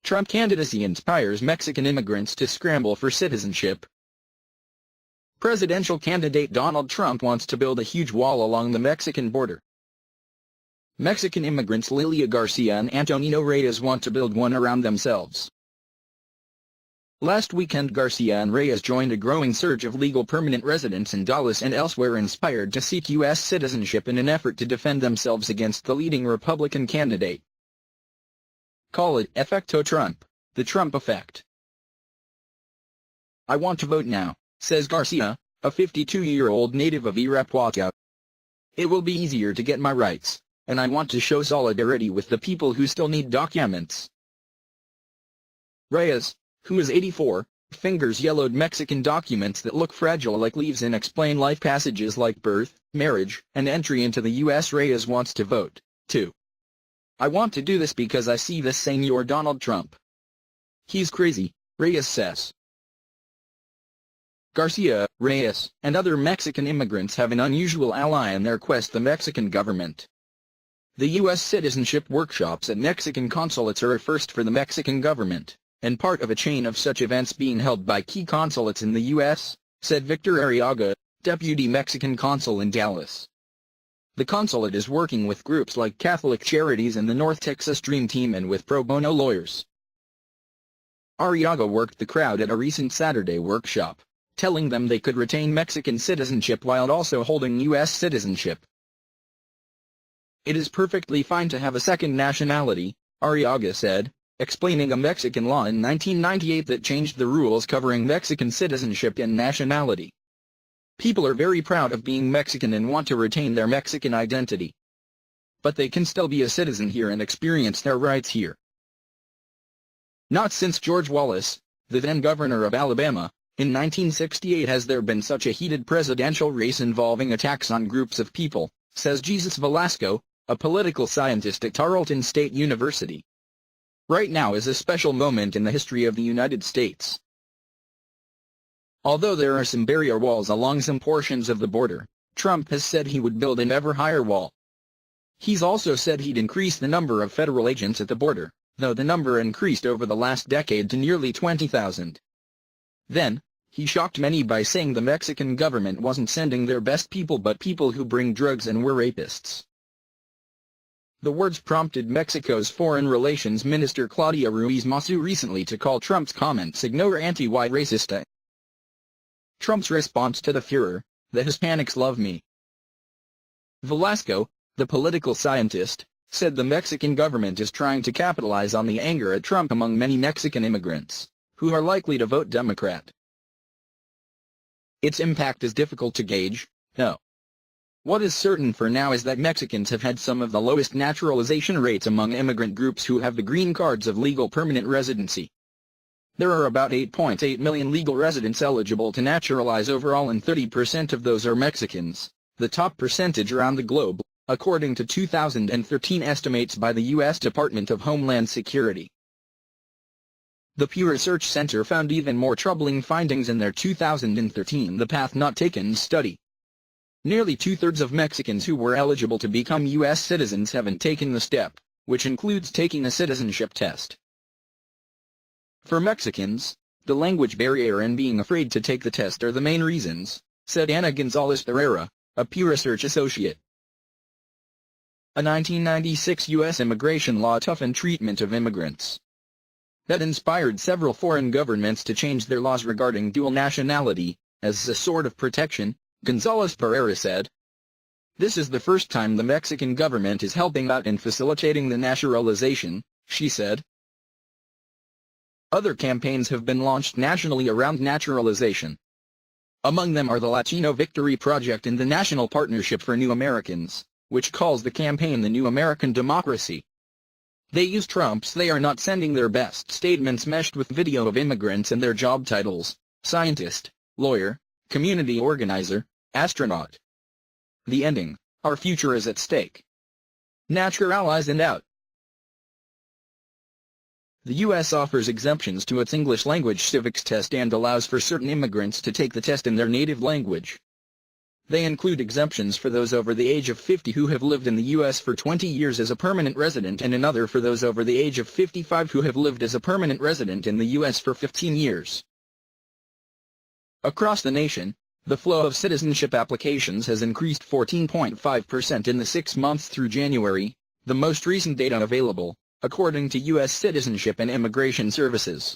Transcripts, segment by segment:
Trump candidacy inspires Mexican immigrants to scramble for citizenship. Presidential candidate Donald Trump wants to build a huge wall along the Mexican border. Mexican immigrants Lilia Garcia and Antonio Reyes want to build one around themselves. Last weekend Garcia and Reyes joined a growing surge of legal permanent residents in Dallas and elsewhere inspired to seek U.S. citizenship in an effort to defend themselves against the leading Republican candidate. Call it Efecto Trump, the Trump effect. "I want to vote now," says Garcia, a 52-year-old native of Irapuato. "It will be easier to get my rights, and I want to show solidarity with the people who still need documents." Reyes, who is 84, fingers yellowed Mexican documents that look fragile like leaves and explain life passages like birth, marriage, and entry into the U.S. Reyes wants to vote, too. "I want to do this because I see this Senor Donald Trump. He's crazy," Reyes says. Garcia, Reyes, and other Mexican immigrants have an unusual ally in their quest: the Mexican government. The U.S. citizenship workshops at Mexican consulates are a first for the Mexican government, and part of a chain of such events being held by key consulates in the U.S., said Victor Arriaga, deputy Mexican consul in Dallas. The consulate is working with groups like Catholic Charities and the North Texas Dream Team and with pro bono lawyers. Arriaga worked the crowd at a recent Saturday workshop, telling them they could retain Mexican citizenship while also holding U.S. citizenship. "It is perfectly fine to have a second nationality," Arriaga said, explaining a Mexican law in 1998 that changed the rules covering Mexican citizenship and nationality. "People are very proud of being Mexican and want to retain their Mexican identity. But they can still be a citizen here and experience their rights here." Not since George Wallace, the then governor of Alabama, in 1968 has there been such a heated presidential race involving attacks on groups of people, says Jesus Velasco, a political scientist at Tarleton State University. "Right now is a special moment in the history of the United States. Although there are some barrier walls along some portions of the border, Trump has said he would build an ever higher wall. He's also said he'd increase the number of federal agents at the border, though the number increased over the last decade to nearly 20,000. Then, he shocked many by saying the Mexican government wasn't sending their best people but people who bring drugs and were rapists. The words prompted Mexico's Foreign Relations Minister Claudia Ruiz Massieu recently to call Trump's comments ignore anti-white racist. Trump's response to the furor: "The Hispanics love me." Velasco, the political scientist, said the Mexican government is trying to capitalize on the anger at Trump among many Mexican immigrants, who are likely to vote Democrat. Its impact is difficult to gauge, though. What is certain for now is that Mexicans have had some of the lowest naturalization rates among immigrant groups who have the green cards of legal permanent residency. There are about 8.8 million legal residents eligible to naturalize overall, and 30% of those are Mexicans, the top percentage around the globe, according to 2013 estimates by the U.S. Department of Homeland Security. The Pew Research Center found even more troubling findings in their 2013 The Path Not Taken study. Nearly two-thirds of Mexicans who were eligible to become U.S. citizens haven't taken the step, which includes taking a citizenship test. For Mexicans, the language barrier and being afraid to take the test are the main reasons, said Ana Gonzalez Ferreira, a Pew Research associate. A 1996 U.S. immigration law toughened treatment of immigrants. That inspired several foreign governments to change their laws regarding dual nationality, as a sort of protection, Gonzalez Ferreira said. "This is the first time the Mexican government is helping out in facilitating the naturalization," she said. Other campaigns have been launched nationally around naturalization. Among them are the Latino Victory Project and the National Partnership for New Americans, which calls the campaign the New American Democracy. They use Trump's "they are not sending their best" statements meshed with video of immigrants and their job titles: scientist, lawyer, community organizer, astronaut. The ending: "Our future is at stake. Naturalize and out." The U.S. offers exemptions to its English language civics test and allows for certain immigrants to take the test in their native language. They include exemptions for those over the age of 50 who have lived in the U.S. for 20 years as a permanent resident and another for those over the age of 55 who have lived as a permanent resident in the U.S. for 15 years. Across the nation, the flow of citizenship applications has increased 14.5% in the 6 months through January, the most recent data available, according to U.S. Citizenship and Immigration Services.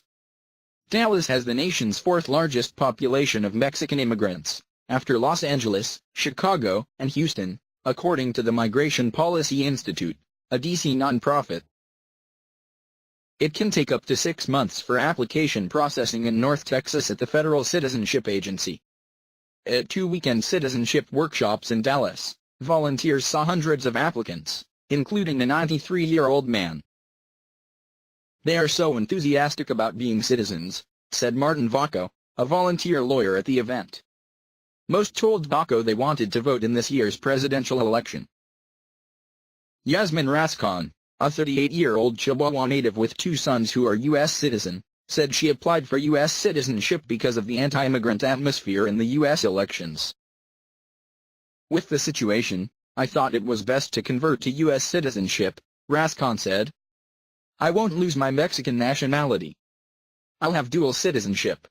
Dallas has the nation's fourth-largest population of Mexican immigrants, after Los Angeles, Chicago, and Houston, according to the Migration Policy Institute, a D.C. nonprofit. It can take up to 6 months for application processing in North Texas at the Federal Citizenship Agency. At 2 weekend citizenship workshops in Dallas, volunteers saw hundreds of applicants, including a 93-year-old man. "They are so enthusiastic about being citizens," said Martin Vacco, a volunteer lawyer at the event. Most told Vacco they wanted to vote in this year's presidential election. Yasmin Rascon, a 38-year-old Chihuahua native with 2 sons who are U.S. citizens, said she applied for U.S. citizenship because of the anti-immigrant atmosphere in the U.S. elections. "With the situation, I thought it was best to convert to U.S. citizenship," Rascon said. "I won't lose my Mexican nationality. I'll have dual citizenship."